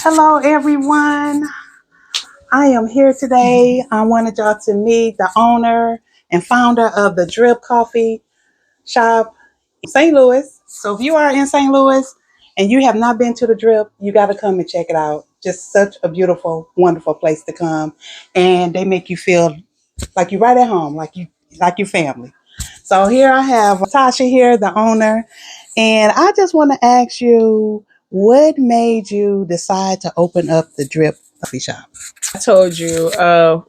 Hello, everyone. I am here today. I wanted y'all to meet the owner and founder of the Drip Coffee Shop in St. Louis. So if you are in St. Louis and you have not been to the Drip, you got to come and check it out. Just such a beautiful, wonderful place to come, and they make you feel like you're right at home, like your family. So here I have Tasha here, the owner, and I just want to ask you, what made you decide to open up the Drip Coffee Shop? I told you,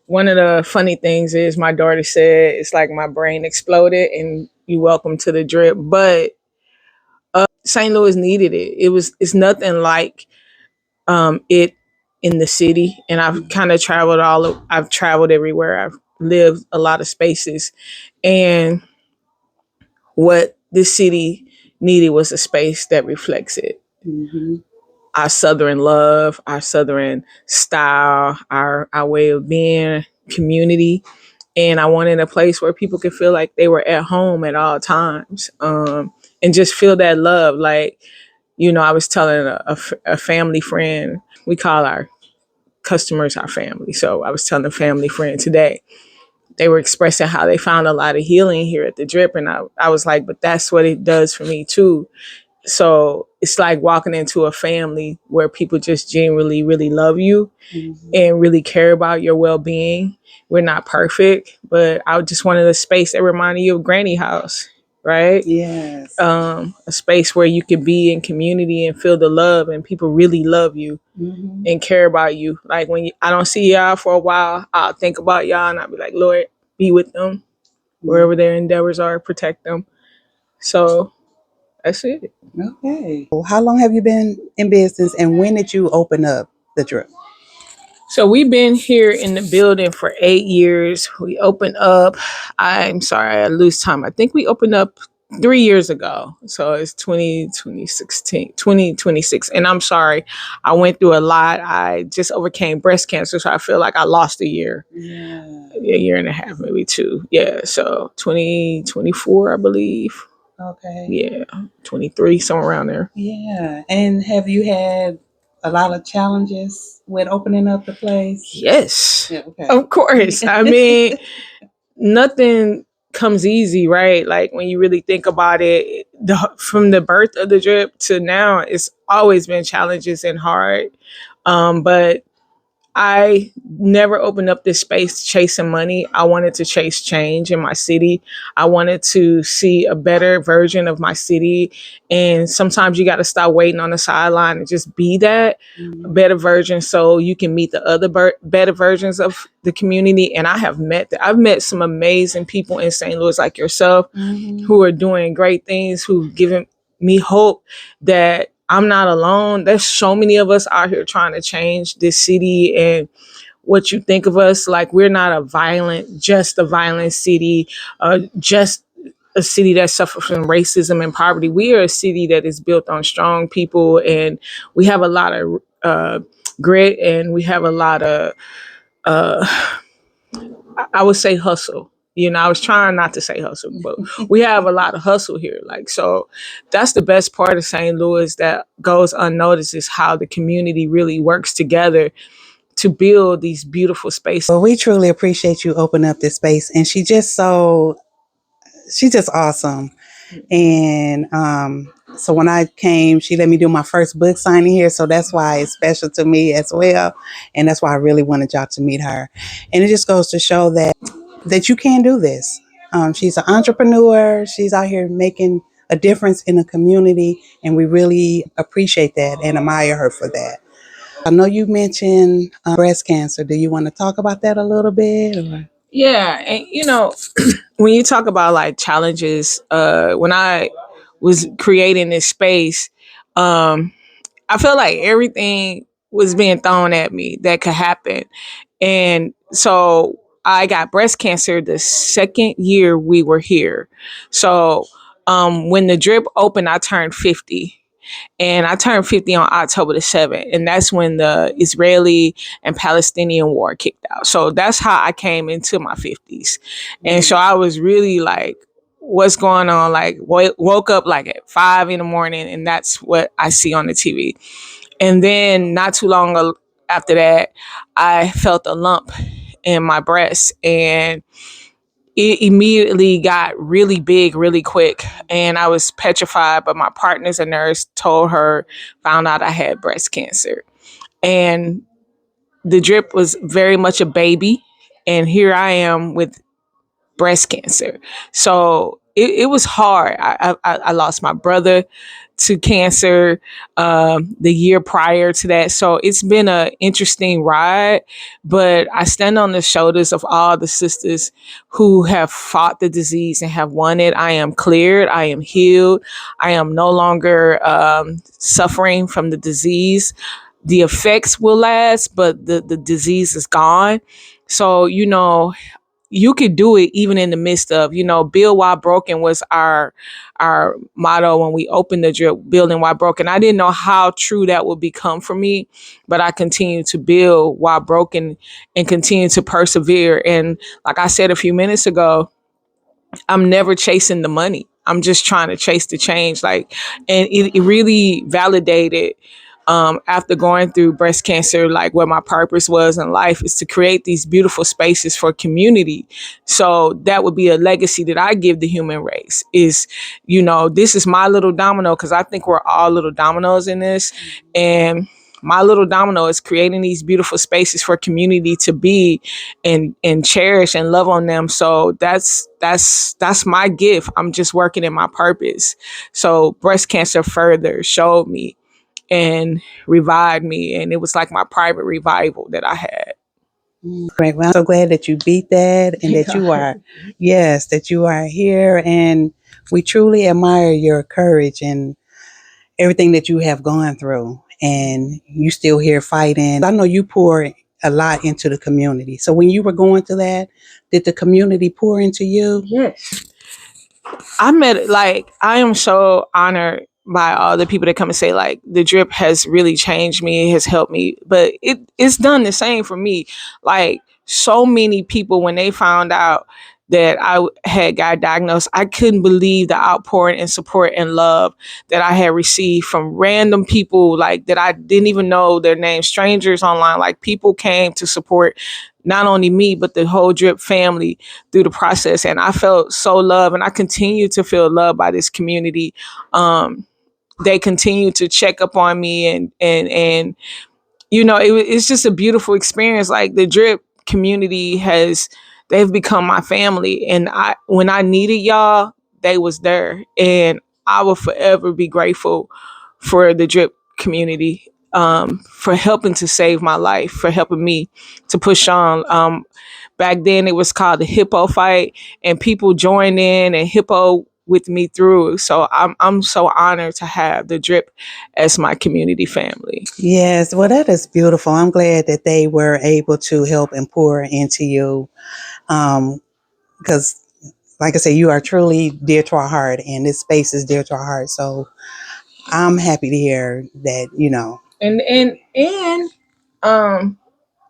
one of the funny things is my daughter said it's like my brain exploded and you welcome to the drip. But St. Louis needed it. It's nothing like it in the city. And I've traveled everywhere. I've lived a lot of spaces. And what this city needed was a space that reflects it. Mm-hmm. Our Southern love, our Southern style, our way of being, community. And I wanted a place where people could feel like they were at home at all times, and just feel that love. Like, I was telling a family friend, we call our customers our family. So I was telling a family friend today, they were expressing how they found a lot of healing here at the Drip. And I was like, but that's what it does for me too. So it's like walking into a family where people just genuinely really love you, Mm-hmm. and really care about your well-being. We're not perfect, but I just wanted a space that reminded you of Granny House, right? Yes. A space where you can be in community and feel the love, and people really love you Mm-hmm. and care about you. Like I don't see y'all for a while, I'll think about y'all and I'll be like, Lord, be with them wherever their endeavors are, protect them. So that's it. Okay. How long have you been in business, and when did you open up the Drip? So we've been here in the building for 8 years. We opened up, I'm sorry, I lose time. I think we opened up 3 years ago. So it's 2026. And I'm sorry, I went through a lot. I just overcame breast cancer. So I feel like I lost a year, Yeah. a year and a half, maybe two. Yeah. So 2024, I believe. Okay. Yeah. 23, somewhere around there. Yeah. And have you had a lot of challenges with opening up the place? Yes. Yeah. Okay. Of course. I mean, nothing comes easy, right? Like when you really think about it, from the birth of the Drip to now, it's always been challenges and hard. But I never opened up this space chasing money. I wanted to chase change in my city. I wanted to see a better version of my city. And sometimes you got to stop waiting on the sideline and just be that better version so you can meet the other better versions of the community. And I've met some amazing people in St. Louis like yourself, Mm-hmm. who are doing great things, who've given me hope that I'm not alone. There's so many of us out here trying to change this city. And what you think of us, like we're not just a violent city, just a city that suffers from racism and poverty. We are a city that is built on strong people, and we have a lot of grit, and we have a lot of, I would say, hustle. I was trying not to say hustle, but we have a lot of hustle here. Like, so that's the best part of St. Louis that goes unnoticed, is how the community really works together to build these beautiful spaces. Well, we truly appreciate you opening up this space, and she's just awesome. And so when I came, she let me do my first book signing here, so that's why it's special to me as well, and that's why I really wanted y'all to meet her. And it just goes to show that you can do this. She's an entrepreneur. She's out here making a difference in the community, and we really appreciate that and admire her for that. I know you mentioned breast cancer. Do you want to talk about that a little bit? Or? Yeah, and when you talk about like challenges, when I was creating this space, um, I felt like everything was being thrown at me that could happen. And so I got breast cancer the second year we were here. So when the Drip opened, I turned 50. And I turned 50 on October the 7th. And that's when the Israeli and Palestinian war kicked out. So that's how I came into my 50s. And so I was really like, what's going on? Like, woke up like at 5 in the morning, and that's what I see on the TV. And then not too long after that, I felt a lump in my breast, and it immediately got really big really quick, and I was petrified. But my partner's a nurse, told her, found out I had breast cancer. And the drip was very much a baby, and here I am with breast cancer. So it was hard. I lost my brother to cancer the year prior to that. So it's been an interesting ride, but I stand on the shoulders of all the sisters who have fought the disease and have won it. I am cleared. I am healed. I am no longer suffering from the disease. The effects will last, but the disease is gone. So, you could do it even in the midst of, build while broken was our motto when we opened the drip, building while broken. I didn't know how true that would become for me, but I continue to build while broken and continue to persevere. And like I said a few minutes ago, I'm never chasing the money. I'm just trying to chase the change. And it really validated, after going through breast cancer, like what my purpose was in life is to create these beautiful spaces for community. So that would be a legacy that I give the human race is, this is my little domino, because I think we're all little dominoes in this. And my little domino is creating these beautiful spaces for community to be and cherish and love on them. So that's my gift. I'm just working in my purpose. So breast cancer further showed me and revived me, and it was like my private revival that I had. Great. Well, I'm so glad that you beat that and that you are, yes, that you are here. And we truly admire your courage and everything that you have gone through. And you still here fighting. I know you pour a lot into the community. So when you were going through that, did the community pour into you? Yes. I am so honored by all the people that come and say, like, the drip has really changed me, it has helped me. But it's done the same for me. Like, so many people, when they found out that I had got diagnosed, I couldn't believe the outpouring and support and love that I had received from random people, like, that I didn't even know their names, strangers online. Like, people came to support not only me, but the whole drip family through the process. And I felt so loved, and I continue to feel loved by this community. They continue to check up on me, and it's just a beautiful experience. Like, the drip community they've become my family, and when I needed y'all, they was there. And I will forever be grateful for the drip community, for helping to save my life, for helping me to push on. Back then it was called the Hippo Fight, and people joined in and Hippo with me through. So I'm so honored to have the drip as my community family. Yes, well, that is beautiful. I'm glad that they were able to help and pour into you. Because, like I said, you are truly dear to our heart, and this space is dear to our heart. So I'm happy to hear that. And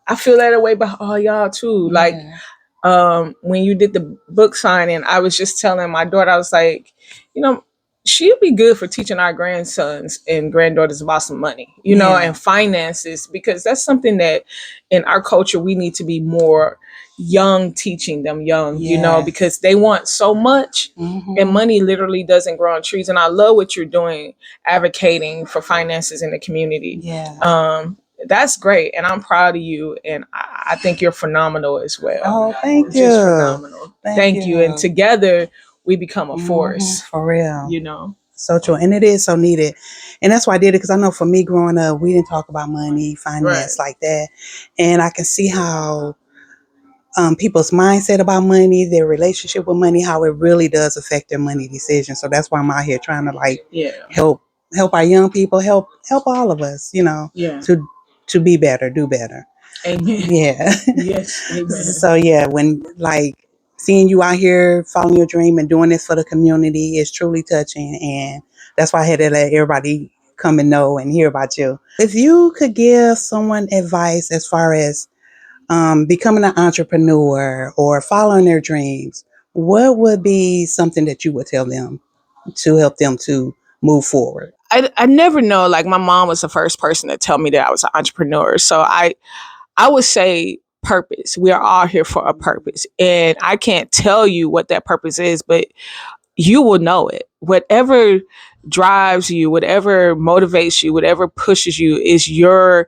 I feel that way about all y'all too. Like, when you did the book signing, I was just telling my daughter, I was like, you know, she'd be good for teaching our grandsons and granddaughters about some money, and finances, because that's something that in our culture we need to be more young, teaching them young, because they want so much, and money literally doesn't grow on trees. And I love what you're doing, advocating for finances in the community. That's great, and I'm proud of you, and I think you're phenomenal as well. Oh, thank you. Just phenomenal. Thank you. And together we become a force. For real. So true. And it is so needed. And that's why I did it, because I know for me growing up, we didn't talk about money, finance like that. And I can see how people's mindset about money, their relationship with money, how it really does affect their money decisions. So that's why I'm out here trying to help our young people, help all of us, to be better, do better. Amen. Yeah. Yes. Amen. So yeah, when seeing you out here following your dream and doing this for the community is truly touching, and that's why I had to let everybody come and know and hear about you. If you could give someone advice as far as becoming an entrepreneur or following their dreams, what would be something that you would tell them to help them to move forward. I never know. Like my mom was the first person to tell me that I was an entrepreneur. So I would say purpose. We are all here for a purpose. And I can't tell you what that purpose is, but you will know it. Whatever drives you, whatever motivates you, whatever pushes you is your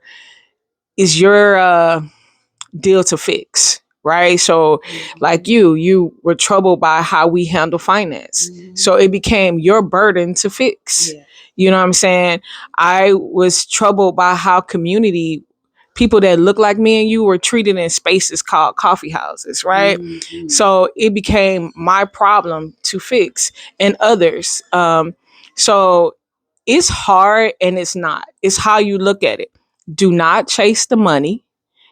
deal to fix. Right. So like you were troubled by how we handle finance. So it became your burden to fix. Yeah. You know what I'm saying? I was troubled by how community people that look like me and you were treated in spaces called coffee houses, right? So it became my problem to fix and others. So it's hard and it's not. It's how you look at it. Do not chase the money,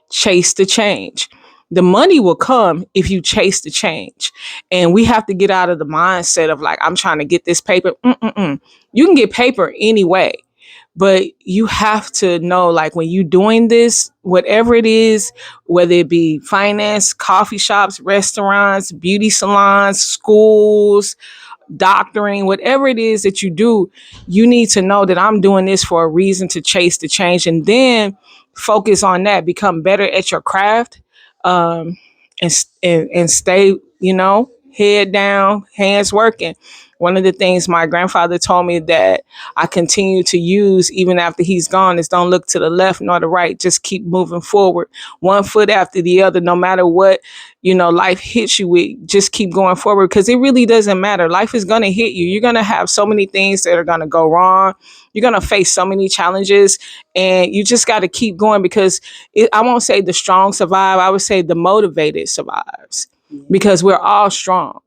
chase the change. The money will come if you chase the change. And we have to get out of the mindset of like, I'm trying to get this paper. Mm-mm-mm. You can get paper anyway, but you have to know like when you're doing this, whatever it is, whether it be finance, coffee shops, restaurants, beauty salons, schools, doctoring, whatever it is that you do, you need to know that I'm doing this for a reason to chase the change and then focus on that, become better at your craft, um, and stay, head down, hands working. One of the things my grandfather told me that I continue to use even after he's gone is don't look to the left nor the right. Just keep moving forward, one foot after the other, no matter what life hits you with. Just keep going forward because it really doesn't matter. Life is going to hit you. You're going to have so many things that are going to go wrong. You're going to face so many challenges and you just got to keep going because I won't say the strong survive. I would say the motivated survives because we're all strong.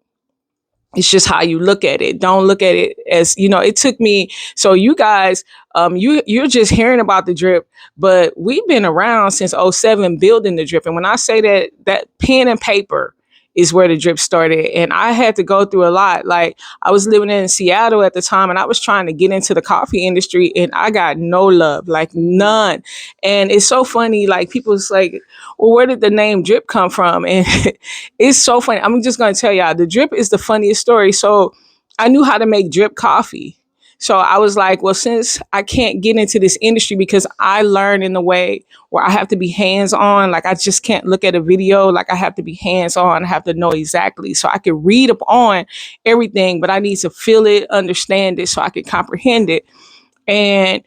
It's just how you look at it. Don't look at it as, it took me. So you guys, you're just hearing about the drip, but we've been around since '07 building the drip. And when I say that pen and paper is where the drip started. And I had to go through a lot. Like I was living in Seattle at the time and I was trying to get into the coffee industry and I got no love, like none. And it's so funny. Like people's like, well, where did the name drip come from? And it's so funny. I'm just going to tell y'all the drip is the funniest story. So I knew how to make drip coffee. So I was like, well, since I can't get into this industry because I learned in the way where I have to be hands on, like I just can't look at a video, like I have to be hands on, I have to know exactly. So I can read up on everything, but I need to feel it, understand it so I can comprehend it. And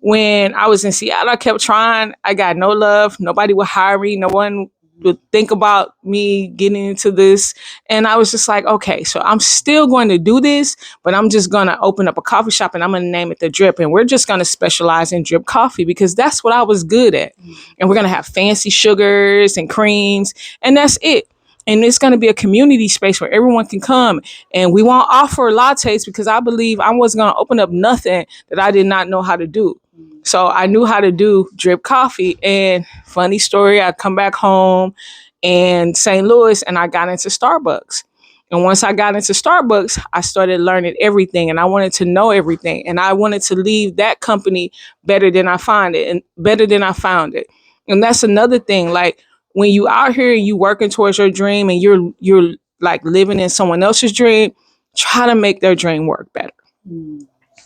when I was in Seattle, I kept trying. I got no love. Nobody would hire me. No one would think about me getting into this. And I was just like, okay, so I'm still going to do this, but I'm just going to open up a coffee shop and I'm going to name it The Drip. And we're just going to specialize in drip coffee because that's what I was good at. And we're going to have fancy sugars and creams, and that's it. And it's going to be a community space where everyone can come. And we won't offer lattes because I believe I wasn't going to open up nothing that I did not know how to do. So I knew how to do drip coffee. And funny story, I come back home in St. Louis and I got into Starbucks. And once I got into Starbucks, I started learning everything and I wanted to know everything. And I wanted to leave that company better than I found it and better than I found it. And that's another thing. Like when you out here and you working towards your dream and you're like living in someone else's dream, try to make their dream work better.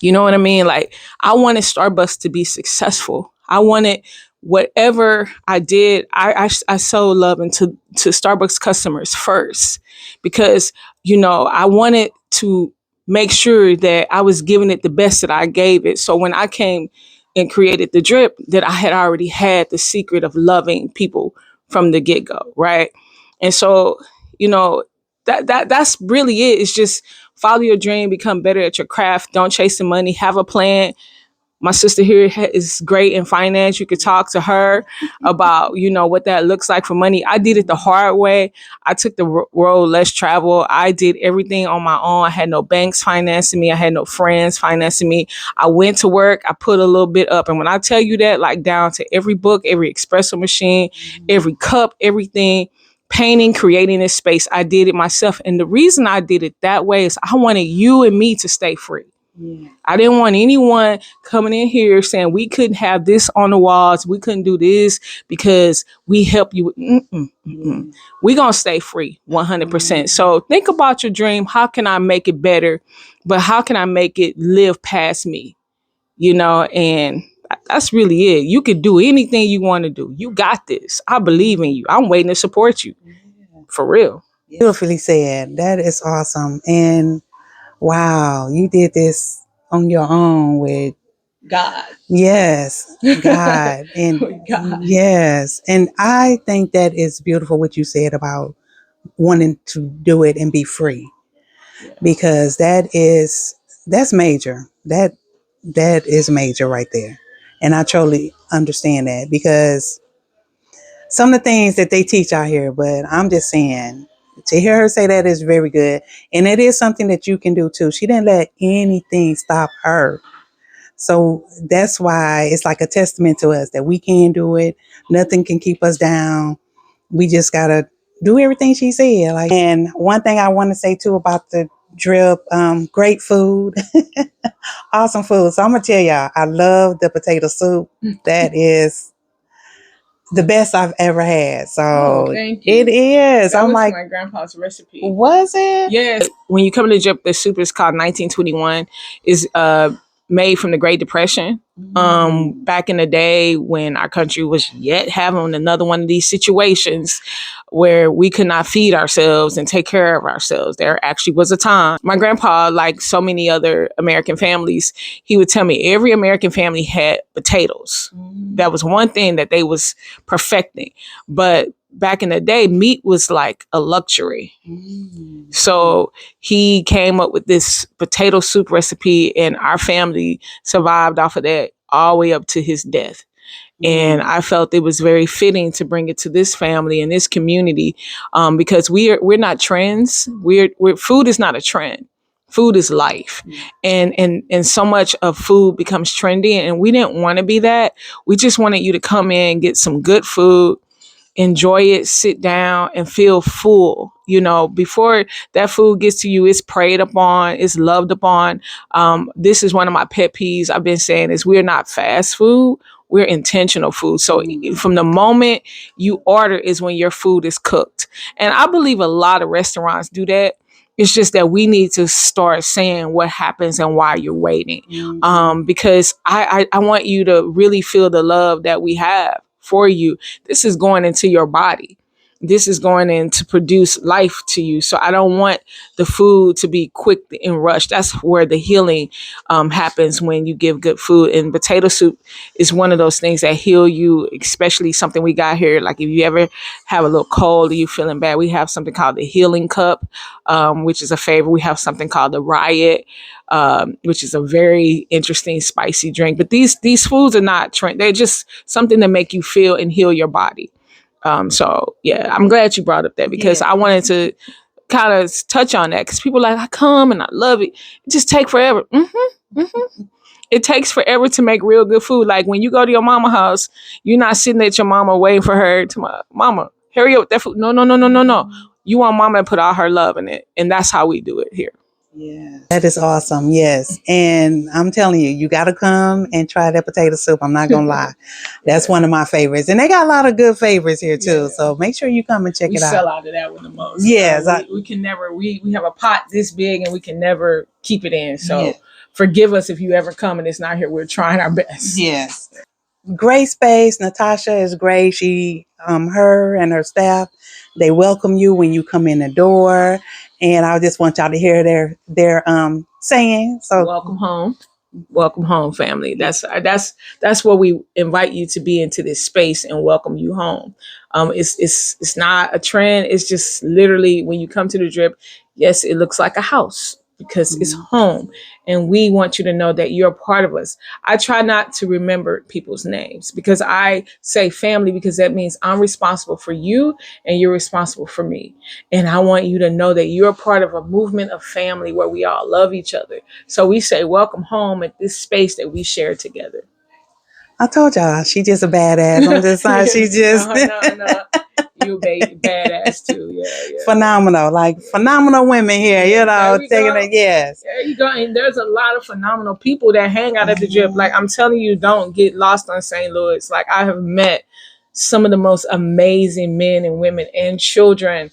You know what I mean? Like I wanted Starbucks to be successful. I wanted whatever I did, I so love into to Starbucks customers first because, I wanted to make sure that I was giving it the best that I gave it. So when I came and created the drip, that I had already had the secret of loving people from the get-go, right? And so, you know, that's really it. It's just follow your dream, become better at your craft. Don't chase the money. Have a plan. My sister here is great in finance. You could talk to her about, what that looks like for money. I did it the hard way. I took the road less travel. I did everything on my own. I had no banks financing me. I had no friends financing me. I went to work. I put a little bit up. And when I tell you that, like down to every book, every espresso machine, every cup, everything, painting, creating this space, I did it myself. And the reason I did it that way is I wanted you and me to stay free. Yeah. I didn't want anyone coming in here saying we couldn't have this on the walls, we couldn't do this because we help you. Yeah. We're going to stay free 100%. So think about your dream. How can I make it better? But how can I make it live past me? And that's really it. You could do anything you want to do. You got this. I believe in you. I'm waiting to support you. For real. Beautifully said. That is awesome. And wow, you did this on your own with God. yes, God. And God. yes. And I think that is beautiful what you said about wanting to do it and be free. Yeah. Because that's major. That is major right there. And I totally understand that because some of the things that they teach out here, but I'm just saying to hear her say that is very good. And it is something that you can do too. She didn't let anything stop her. So that's why it's like a testament to us that we can do it. Nothing can keep us down. We just gotta do everything she said. And one thing I want to say too about the drip, great food, awesome food. So I'm gonna tell y'all, I love the potato soup. That is the best I've ever had. So thank you. it is. That I'm was like, my grandpa's recipe. was it? Yes. When you come to Egypt, the soup is called 1921. Is made from the Great Depression. Back in the day when our country was yet having another one of these situations where we could not feed ourselves and take care of ourselves. There actually was a time. My grandpa, like so many other American families, he would tell me every American family had potatoes. That was one thing that they was perfecting. But back in the day, meat was like a luxury. So he came up with this potato soup recipe, and our family survived off of that all the way up to his death. And I felt it was very fitting to bring it to this family and this community, because we're not trends. We're food is not a trend. Food is life, and so much of food becomes trendy, and we didn't want to be that. We just wanted you to come in, get some good food, enjoy it, sit down, and feel full. Before that food gets to you, it's preyed upon, it's loved upon. This is one of my pet peeves. I've been saying is we're not fast food. We're intentional food. So from the moment you order is when your food is cooked. And I believe a lot of restaurants do that. It's just that we need to start saying what happens and why you're waiting. Because I want you to really feel the love that we have for you. This is going into your body. This is going in to produce life to you. So I don't want the food to be quick and rushed. That's where the healing happens when you give good food. And potato soup is one of those things that heal you, especially something we got here. Like if you ever have a little cold or you feeling bad, we have something called the healing cup, which is a favorite. We have something called the riot, which is a very interesting spicy drink. But these foods are not trend. They're just something to make you feel and heal your body. So yeah, I'm glad you brought up that because I wanted to kind of touch on that because people are like, I come and I love it. It just take forever. It takes forever to make real good food. Like when you go to your mama house, you're not sitting at your mama waiting for her to mama, hurry up with that food. No, no, no, no, no, no. You want mama to put all her love in it. And that's how we do it here. Yeah. That is awesome. Yes. And I'm telling you, you got to come and try that potato soup. I'm not going to lie. That's one of my favorites. And they got a lot of good favorites here too. Yeah. So make sure you come and check it out. We sell out of that one the most. Yes. We can never, we have a pot this big and we can never keep it in. So forgive us if you ever come and it's not here. We're trying our best. Yes. Great space. LaTosha is great. She, her and her staff, they welcome you when you come in the door. And I just want y'all to hear their saying. So welcome home. Welcome home, family. That's where we invite you to be into this space and welcome you home. It's not a trend. It's just literally when you come to the drip, yes, it looks like a house because it's home. And we want you to know that you're a part of us. I try not to remember people's names because I say family because that means I'm responsible for you and you're responsible for me. And I want you to know that you're a part of a movement of family where we all love each other. So we say welcome home at this space that we share together. I told y'all, she just a badass. I'm just saying, she just. No. you badass too. Yeah, yeah. Phenomenal, like phenomenal women here, Yeah, there we taking go. it. Yes. There you go. And there's a lot of phenomenal people that hang out at the drip. Like I'm telling you, don't get lost on St. Louis. Like I have met some of the most amazing men and women and children,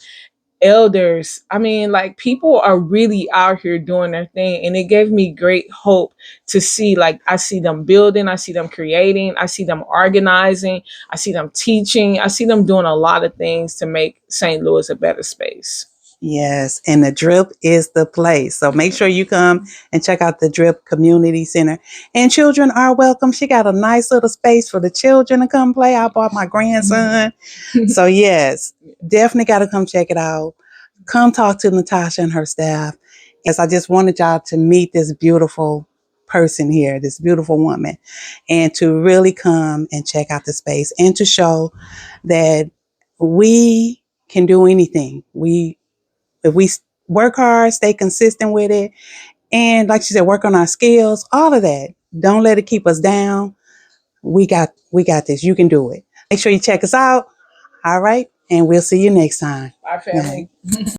elders. I mean, like people are really out here doing their thing. And it gave me great hope to see, like, I see them building, I see them creating, I see them organizing, I see them teaching, I see them doing a lot of things to make St. Louis a better space. Yes, and the Drip is the place. So make sure you come and check out the Drip Community Center. And children are welcome. She got a nice little space for the children to come play. I bought my grandson. So yes, definitely got to come check it out. Come talk to LaTosha and her staff. Yes, I just wanted y'all to meet this beautiful person here, this beautiful woman, and to really come and check out the space and to show that we can do anything. If we work hard, stay consistent with it, and like she said, work on our skills, all of that. Don't let it keep us down. We got this. You can do it. Make sure you check us out. All right. And we'll see you next time. Bye, family.